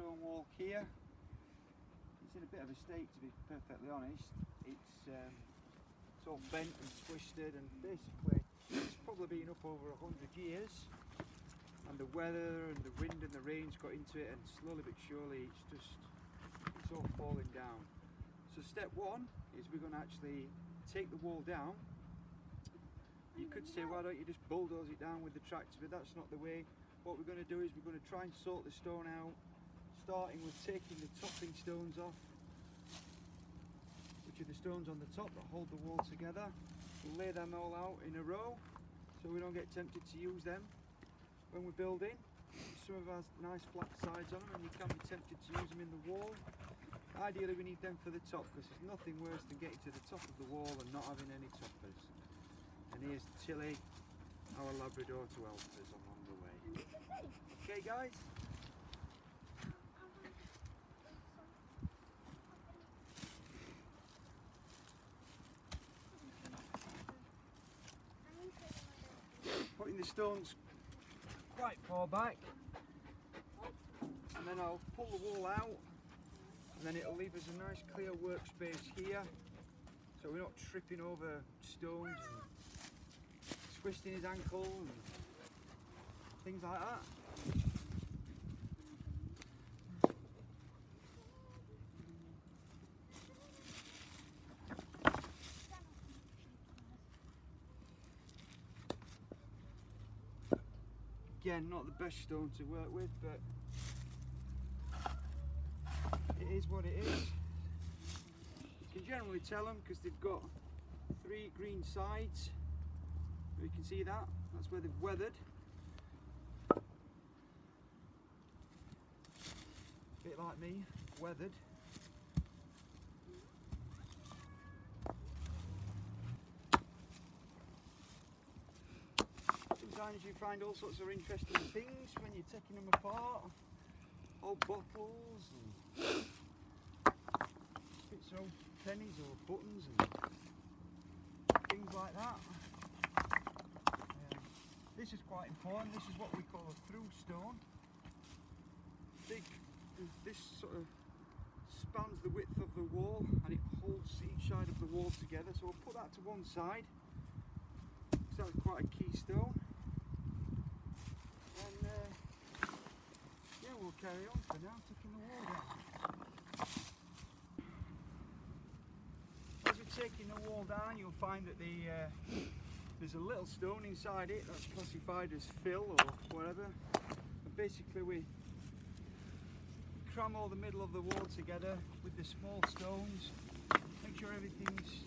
stone wall here. It's in a bit of a state, to be perfectly honest. It's all bent and twisted, and basically it's probably been up over 100 years, and the weather and the wind and the rain's got into it, and slowly but surely it's all falling down. So step one is we're going to actually take the wall down. You could say, why don't you just bulldoze it down with the tractor, but that's not the way. What we're going to do is we're going to try and sort the stone out, starting with taking the topping stones off, which are the stones on the top that hold the wall together. We'll lay them all out in a row so we don't get tempted to use them when we're building. Some of us nice flat sides on them, and you can be tempted to use them in the wall. Ideally we need them for the top, because there's nothing worse than getting to the top of the wall and not having any toppers. And here's Tilly, our Labrador, to help us along the way. Okay guys? Putting the stones quite far back, and then I'll pull the wall out, and then it'll leave us a nice clear workspace here, so we're not tripping over stones and twisting his ankle and things like that. Again, not the best stone to work with, but it is what it is. You can generally tell them because they've got 3 green sides. You can see that, that's where they've weathered. A bit like me, weathered. Sometimes you find all sorts of interesting things when you're taking them apart. Old bottles and bits of old pennies or buttons and things like that. This is quite important. This is what we call a through stone. This sort of spans the width of the wall, and it holds each side of the wall together. So we'll put that to one side. So that's quite a key stone. And yeah, we'll carry on for now, taking the wall down. As you're taking the wall down, you'll find that there's a little stone inside it that's classified as fill or whatever. And basically we cram all the middle of the wall together with the small stones, make sure everything's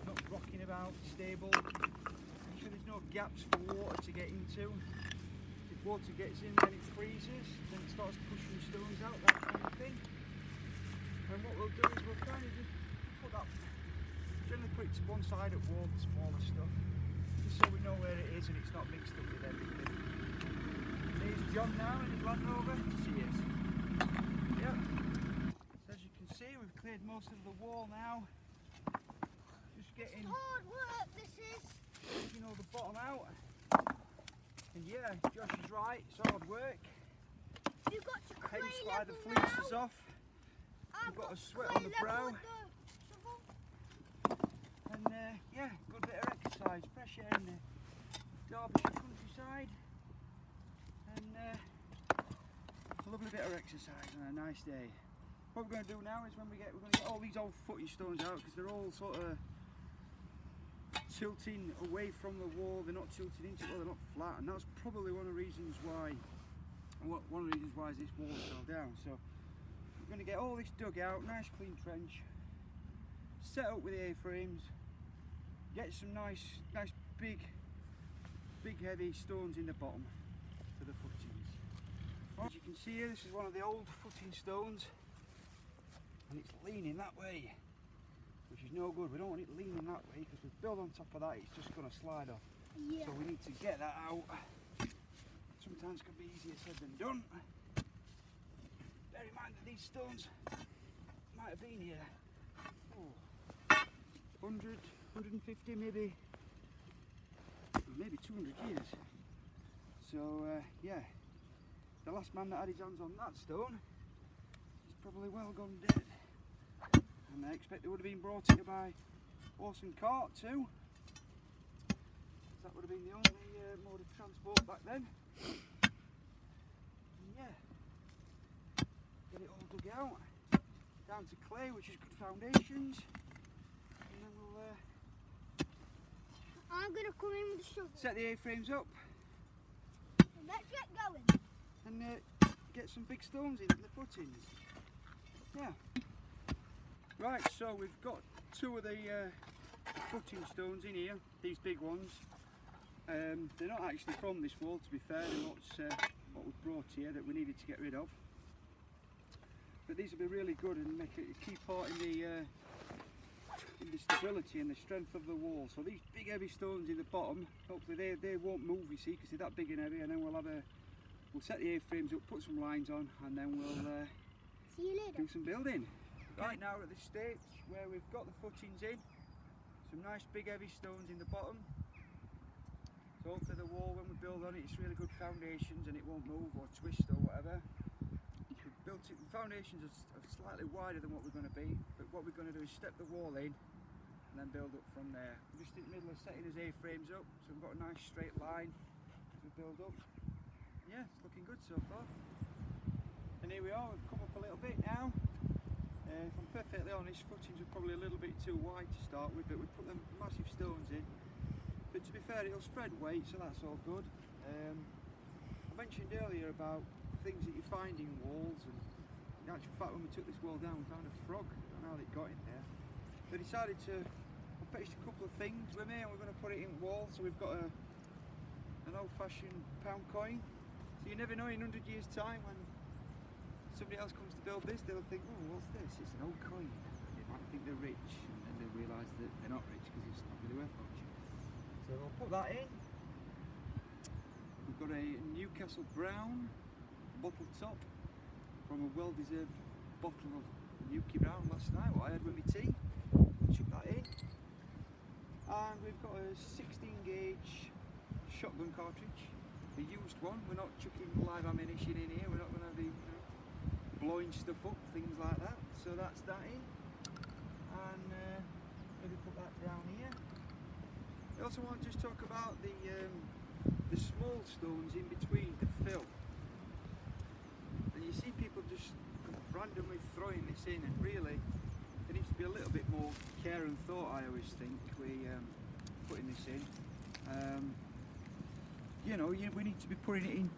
not rocking about, stable, make sure there's no gaps for water to get into. If water gets in, then it freezes, then it starts pushing the stones out, that kind of thing. And what we'll do is we'll kind of just put that, generally put it to one side of the wall, the smaller stuff, just so we know where it is and it's not mixed up with everything. There's John now in his Land Rover. Cheers. Yep. So as you can see, we've cleared most of the wall now. Just getting hard work, this is. You know, the bottom out. And yeah, Josh is right, it's hard work. You've got to clay Hence why the level fleece is now. off. You've got a sweat clay on the brow. level with the shovel. And yeah, good bit of exercise, fresh air in the Derbyshire countryside. And a lovely bit of exercise on a nice day. What we're going to do now is we're going to get all these old footing stones out, because they're all sort of tilting away from the wall. They're not tilting into it, they're not flat, and that's probably one of the reasons why this wall fell down. So we're going to get all this dug out, nice clean trench, set up with A-frames, get some nice big heavy stones in the bottom for the footings. As you can see here, this is one of the old footing stones, and it's leaning that way, which is no good. We don't want it leaning that way, because if we build on top of that, it's just going to slide off. Yeah. So we need to get that out. Sometimes it can be easier said than done. Bear in mind that these stones might have been here 100, 150, maybe 200 years. So yeah, the last man that had his hands on that stone probably well gone dead. And I expect they would have been brought here by horse and cart too. That would have been the only mode of transport back then. And yeah, get it all dug out, down to clay, which is good foundations, and then we'll I'm gonna come in with the shovel. set the A-frames up Let's get going. and get some big stones in the footings. Yeah. Right, so we've got two of the footing stones in here, these big ones. They're not actually from this wall, to be fair. They're what was brought here that we needed to get rid of. But these will be really good and make a key part in the stability and the strength of the wall. So these big heavy stones in the bottom, hopefully they won't move, you see, because they're that big and heavy. And then we'll set the A-frames up, put some lines on, and then we'll See you later. do some building. Right now we're at the stage where we've got the footings in, some nice big heavy stones in the bottom. So hopefully the wall, when we build on it, it's really good foundations and it won't move or twist or whatever. We've built it, the foundations are slightly wider than what we're going to be, but what we're going to do is step the wall in and then build up from there. We're just in the middle of setting his A-frames up, so we've got a nice straight line as we build up. Yeah, it's looking good so far. And here we are, we've come up a little bit now. If I'm perfectly honest, footings are probably a little bit too wide to start with, but we put them massive stones in. But to be fair, it'll spread weight, so that's all good. I mentioned earlier about things that you find in walls, and in actual fact, when we took this wall down, we found a frog. I don't know how it got in there. So I decided to, I fetched a couple of things with me, and we're going to put it in the wall. So we've got an old-fashioned pound coin. So you never know, in 100 years' time, when somebody else comes to build this, they'll think, oh, what's this? It's an old coin. They might think they're rich, and then they realise that they're not rich because it's not really worth much. So we'll put that in. We've got a Newcastle Brown bottle top from a well-deserved bottle of Newkie Brown last night, what I had with my tea. Chuck that in. And we've got a 16 gauge shotgun cartridge, a used one. We're not chucking live ammunition in here, we're not going to be blowing stuff up, things like that. So that's that in. And maybe put that down here. I also want to just talk about the small stones in between the fill. And you see people just randomly throwing this in, and really there needs to be a little bit more care and thought, I always think, putting this in. You know, we need to be putting it in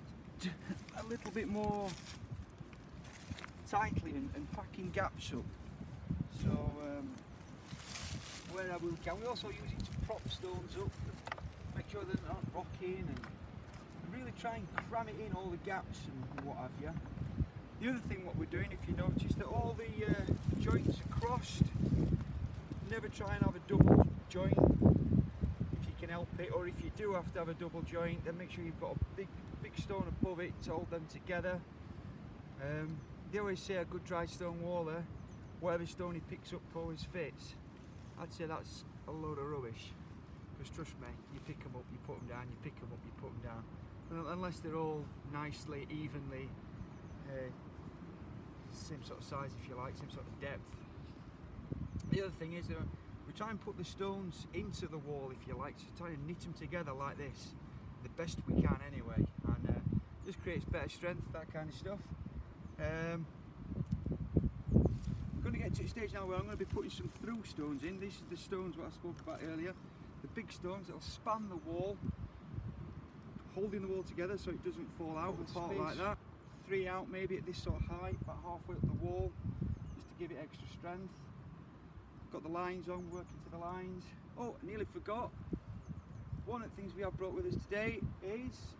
a little bit more tightly and packing gaps up. So wherever we can, we also use it to prop stones up, make sure they're not rocking, and really try and cram it in all the gaps and what have you. The other thing what we're doing, if you notice, that all the joints are crossed. Never try and have a double joint if you can help it, or if you do have to have a double joint, then make sure you've got a big stone above it to hold them together. They always say a good dry stone waller, whatever stone he picks up always fits. I'd say that's a load of rubbish, because trust me, you pick them up, you put them down, you pick them up, you put them down. Unless they're all nicely, evenly, same sort of size if you like, same sort of depth. The other thing is that we try and put the stones into the wall, if you like, so try and knit them together like this, the best we can anyway, and just creates better strength, that kind of stuff. I'm going to get to a stage now where I'm going to be putting some through stones in. This is the stones what I spoke about earlier, the big stones that'll span the wall, holding the wall together so it doesn't fall out apart like that. 3 out maybe at this sort of height, about halfway up the wall, just to give it extra strength. Got the lines on, working to the lines. Oh, I nearly forgot. One of the things we have brought with us today is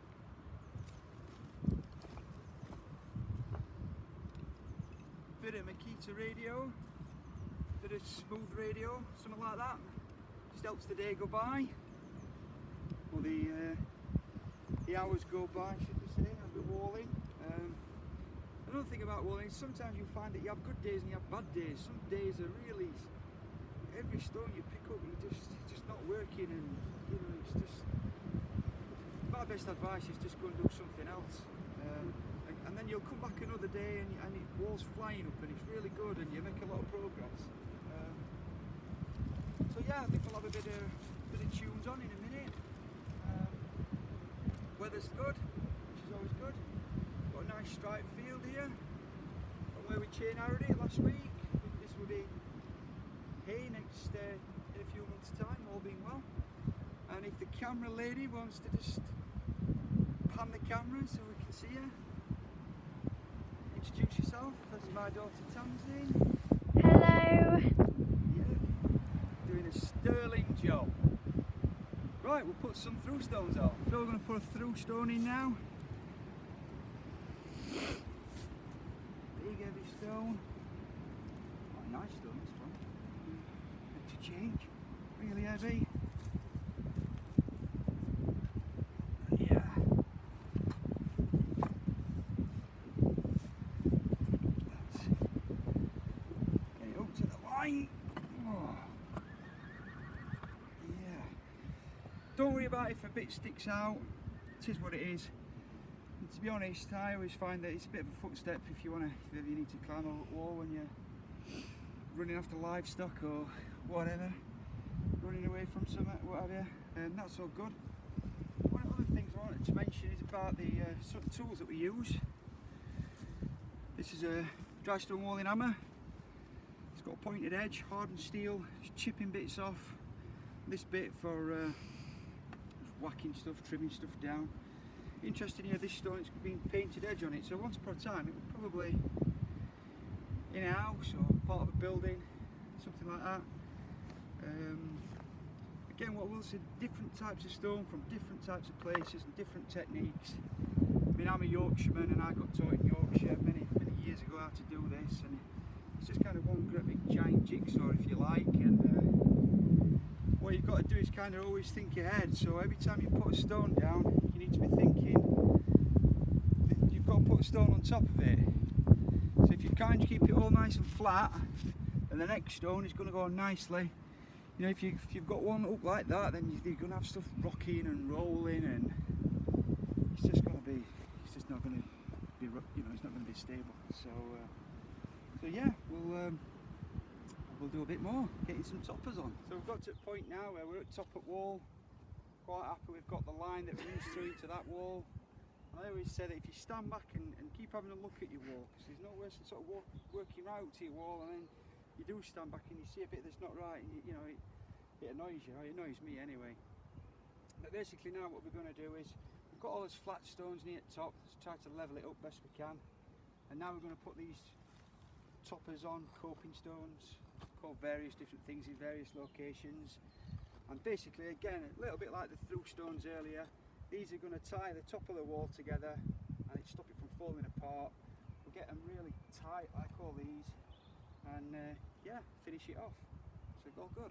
a bit of Makita radio, bit of smooth radio, something like that. Just helps the day go by, or the hours go by, should we say, as we're walling. Another thing about walling is sometimes you find that you have good days and you have bad days. Some days are really, every stone you pick up, it's just not working, and you know, it's just, my best advice is just go and do something else, and and then you'll come back another day and it wall's flying up and it's really good and you make a lot of progress. So yeah, I think we'll have a bit of tunes on in a minute. Weather's good, which is always good. Got a nice striped field here from where we chain harrowed it last week. This will be hay next in a few months' time, all being well. And if the camera lady wants to just pan the camera so we can see her, introduce yourself. That's my daughter Tamsin. Hello. Yeah, doing a sterling job. Right, we'll put some through stones out. So we're going to put a through stone in now. Big heavy stone. Oh, nice stone this one. Good to change. Really heavy. Yeah. Let's get it up to the line. Oh. Yeah. Don't worry about it if a bit sticks out. It is what it is. And to be honest, I always find that it's a bit of a footstep if you ever need to climb a wall when you're running after livestock or whatever, running away from something, what have you, and that's all good. One of the other things I wanted to mention is about the sort of tools that we use. This is a dry stone walling hammer. It's got a pointed edge, hardened steel, just chipping bits off. This bit for just whacking stuff, trimming stuff down. Interesting here, this stone, it's been painted edge on it, so once upon a time it was probably in a house or part of a building, something like that. Again, what we'll see, different types of stone from different types of places and different techniques. I mean, I'm a Yorkshireman and I got taught in Yorkshire many years ago how to do this, and it's just kind of one great big giant jigsaw, if you like, and what you've got to do is kind of always think ahead. So every time you put a stone down, you need to be thinking that you've got to put a stone on top of it. So if you kind of keep it all nice and flat, then the next stone is going to go on nicely. You know, if you've got one up like that, then you're going to have stuff rocking and rolling, and it's just not going to be, you know, it's not going to be stable. So yeah, we'll do a bit more, getting some toppers on. So we've got to a point now where we're at top of wall. Quite happy we've got the line that runs through to that wall. And I always say that if you stand back and keep having a look at your wall, because there's no worse than sort of working right to your wall, and then you do stand back and you see a bit that's not right, and you know, it annoys you, or it annoys me anyway. But basically now what we're going to do is, we've got all those flat stones near the top, let's try to level it up best we can. And now we're going to put these toppers on, coping stones, called various different things in various locations. And basically, again, a little bit like the through stones earlier, these are going to tie the top of the wall together and stop it from falling apart. We'll get them really tight like all these, and yeah, finish it off. So all good.